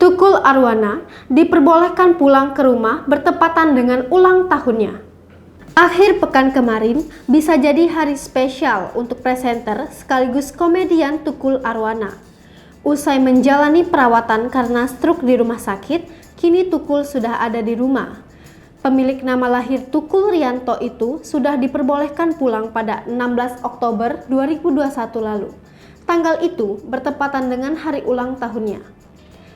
Tukul Arwana diperbolehkan pulang ke rumah bertepatan dengan ulang tahunnya. Akhir pekan kemarin bisa jadi hari spesial untuk presenter sekaligus komedian Tukul Arwana. Usai menjalani perawatan karena stroke di rumah sakit, kini Tukul sudah ada di rumah. Pemilik nama lahir Tukul Rianto itu sudah diperbolehkan pulang pada 16 Oktober 2021 lalu. Tanggal itu bertepatan dengan hari ulang tahunnya.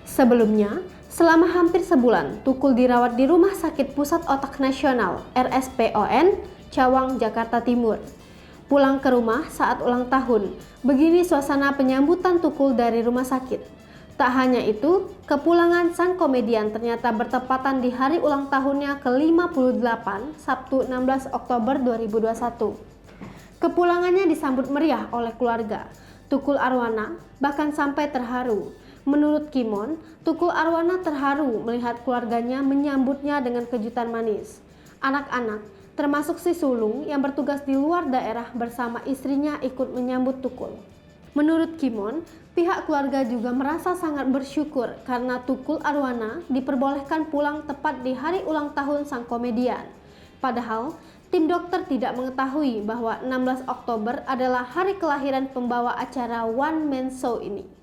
Sebelumnya, selama hampir sebulan, Tukul dirawat di Rumah Sakit Pusat Otak Nasional (RSPON) Cawang, Jakarta Timur. Pulang ke rumah saat ulang tahun, begini suasana penyambutan Tukul dari rumah sakit. Tak hanya itu, kepulangan sang komedian ternyata bertepatan di hari ulang tahunnya ke-58, Sabtu 16 Oktober 2021. Kepulangannya disambut meriah oleh keluarga. Tukul Arwana bahkan sampai terharu. Menurut Kimon, Tukul Arwana terharu melihat keluarganya menyambutnya dengan kejutan manis. Anak-anak, termasuk si sulung yang bertugas di luar daerah bersama istrinya ikut menyambut Tukul. Menurut Kimon, pihak keluarga juga merasa sangat bersyukur karena Tukul Arwana diperbolehkan pulang tepat di hari ulang tahun sang komedian. Padahal, tim dokter tidak mengetahui bahwa 16 Oktober adalah hari kelahiran pembawa acara One Man Show ini.